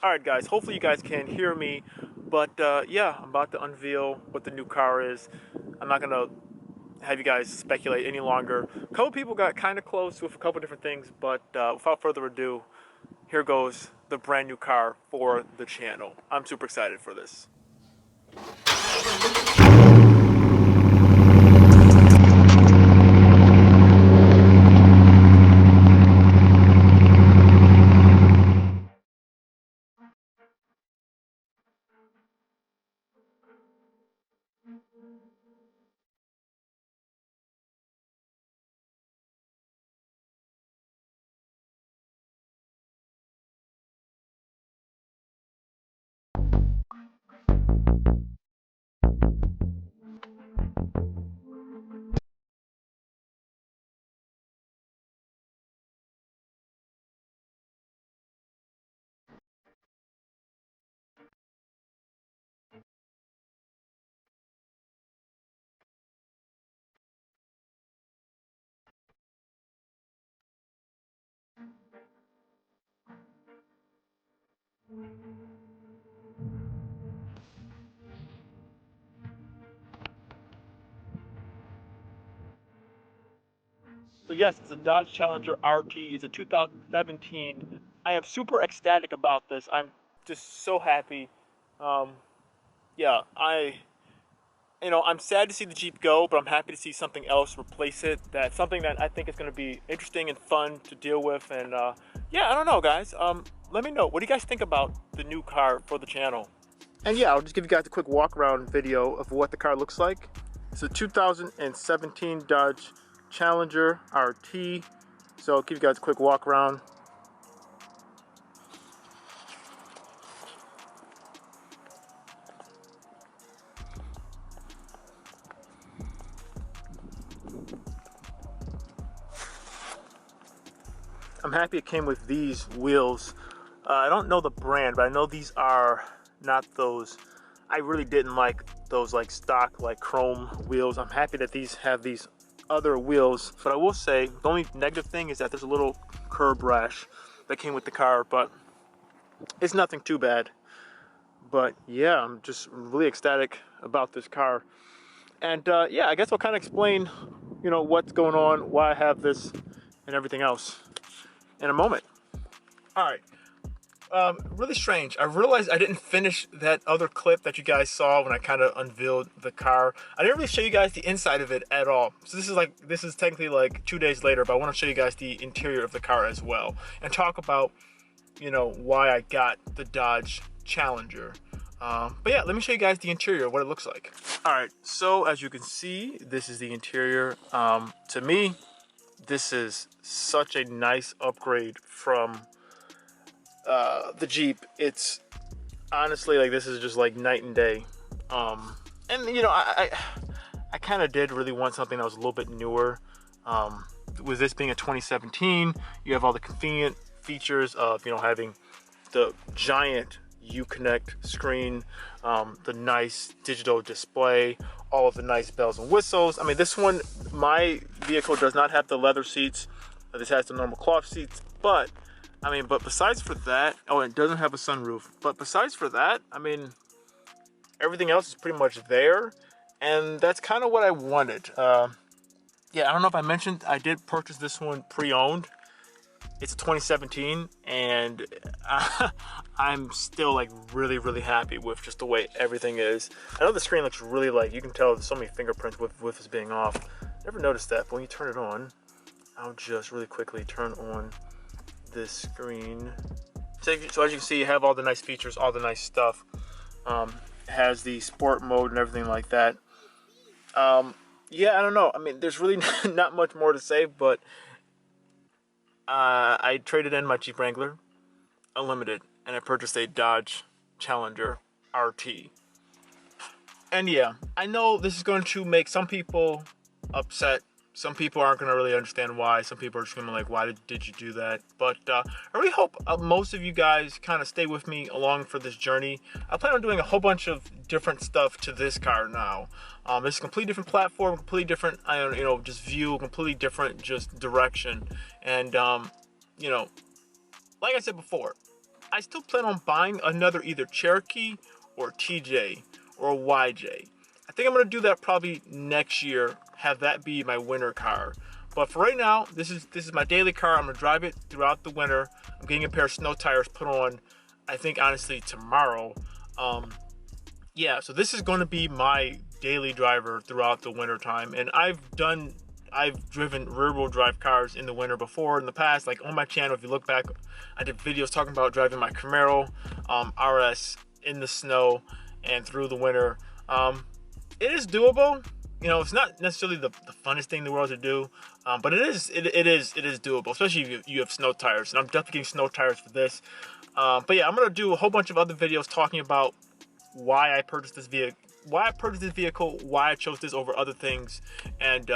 Alright guys, hopefully you guys can hear me, but yeah, I'm about to unveil what the new car is. I'm not gonna have you guys speculate any longer. A couple people got kind of close with a couple different things, but without further ado, here goes the brand new car for the channel. I'm super excited for this. So yes, it's a Dodge Challenger RT. It's a 2017. I am super ecstatic about this. I'm just so happy. Um, yeah, I'm sad to see the Jeep go, but I'm happy to see something else replace it. That's something that I think is going to be interesting and fun to deal with. And yeah, I don't know, guys. Let me know. What do you guys think about the new car for the channel? And yeah, I'll just give you guys a quick walk around video of what the car looks like. It's a 2017 Dodge Challenger RT. So I'll give you guys a quick walk around. I'm happy it came with these wheels. I don't know the brand, but I know these are not those. I really didn't like those like stock like chrome wheels. I'm happy that these have these other wheels, but I will say the only negative thing is that there's a little curb rash that came with the car, but it's nothing too bad. But yeah, I'm just really ecstatic about this car. And yeah, I guess I'll kind of explain, what's going on, why I have this, and everything else in a moment. All right. Really strange. I realized I didn't finish that other clip that you guys saw when I kind of unveiled the car. I didn't really show you guys the inside of it at all. So this is technically like 2 days later, but I want to show you guys the interior of the car as well and talk about, why I got the Dodge Challenger. But yeah, let me show you guys the interior, what it looks like. All right, so as you can see, this is the interior. To me, this is such a nice upgrade from the Jeep. It's honestly like this is just like night and day. And I kind of did really want something that was a little bit newer. With this being a 2017, you have all the convenient features of having the giant Uconnect screen, the nice digital display, all of the nice bells and whistles. I mean, this one, my vehicle does not have the leather seats. This has the normal cloth seats, but besides for that, oh, it doesn't have a sunroof. But besides for that, everything else is pretty much there, and that's kind of what I wanted. Yeah, I don't know if I mentioned, I did purchase this one pre-owned. It's a 2017, and I'm still like really happy with just the way everything is. I know the screen looks really you can tell there's so many fingerprints with this being off. Never noticed that, but when you turn it on, I'll just really quickly turn on this screen. So as you can see, you have all the nice features, all the nice stuff. It has the sport mode and everything like that. Yeah, I don't know. There's really not much more to say, but I traded in my Jeep Wrangler Unlimited and I purchased a Dodge Challenger RT. And yeah, I know this is going to make some people upset. Some people aren't going to really understand why. Some people are just going to be like, why did you do that? But I really hope most of you guys kind of stay with me along for this journey. I plan on doing a whole bunch of different stuff to this car now. It's a completely different platform, completely different, just view, completely different just direction. And, like I said before, I still plan on buying another either Cherokee or TJ or YJ. I think I'm gonna do that probably next year, have that be my winter car. But for right now, this is my daily car. I'm gonna drive it throughout the winter. I'm getting a pair of snow tires put on, I think honestly tomorrow. Yeah, so this is gonna be my daily driver throughout the winter time. And I've driven rear-wheel drive cars in the winter before in the past. Like on my channel, if you look back, I did videos talking about driving my Camaro RS in the snow and through the winter. It is doable. You know, it's not necessarily the funnest thing in the world to do, but it is doable, especially if you have snow tires. And I'm definitely getting snow tires for this. But yeah, I'm gonna do a whole bunch of other videos talking about why I purchased this vehicle, why I chose this over other things, and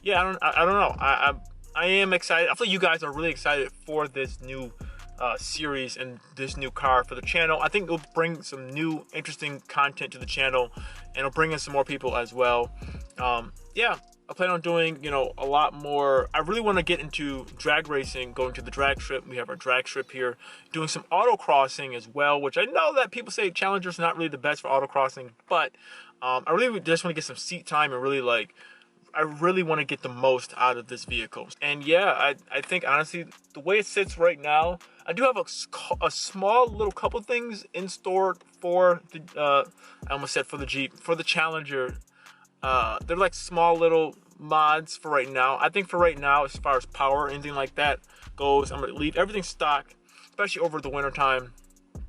yeah, I don't know. I am excited. I feel you guys are really excited for this new series and this new car for the channel. I think it'll bring some new interesting content to the channel, and it'll bring in some more people as well. Yeah, I plan on doing, you know, a lot more. I really want to get into drag racing, going to the drag strip. We have our drag strip here, doing some autocrossing as well, which I know that people say Challenger's not really the best for autocrossing, but I really just want to get some seat time and really like, I really want to get the most out of this vehicle. And yeah, I think honestly, the way it sits right now, I do have a small little couple things in store for the, I almost said for the Jeep, for the Challenger. They're like small little mods for right now. I think for right now, as far as power or anything like that goes, I'm going to leave everything stock, especially over the winter time.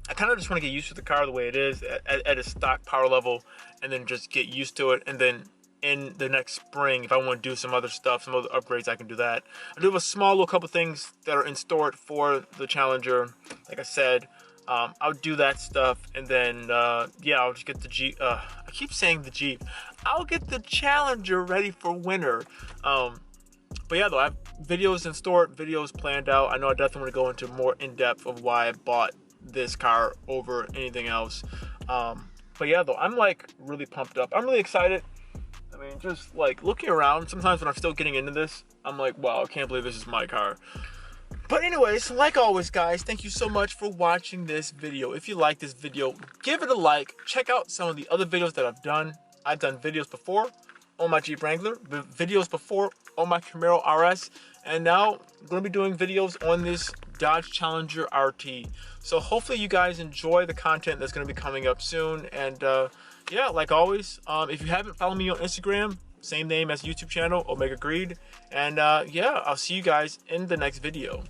I kind of just want to get used to the car the way it is at a stock power level, and then just get used to it. And then in the next spring, if I want to do some other stuff, some other upgrades, I can do that. I do have a small little couple things that are in store for the Challenger. Like I said, I'll do that stuff, and then yeah, I'll just get the Jeep. I keep saying the Jeep. I'll get the Challenger ready for winter. But yeah, though, I have videos in store, videos planned out. I know I definitely want to go into more in depth of why I bought this car over anything else. But yeah, though, I'm like really pumped up. I'm really excited. I mean, just like looking around, sometimes when I'm still getting into this, I'm like, wow, I can't believe this is my car. But anyways, like always, guys, thank you so much for watching this video. If you like this video, give it a like. Check out some of the other videos that I've done. I've done videos before on my Jeep Wrangler, videos before on my Camaro RS, and now I'm going to be doing videos on this Dodge Challenger RT. So hopefully you guys enjoy the content that's going to be coming up soon. And yeah, like always, if you haven't followed me on Instagram, same name as YouTube channel, OmegaGreed. And yeah, I'll see you guys in the next video.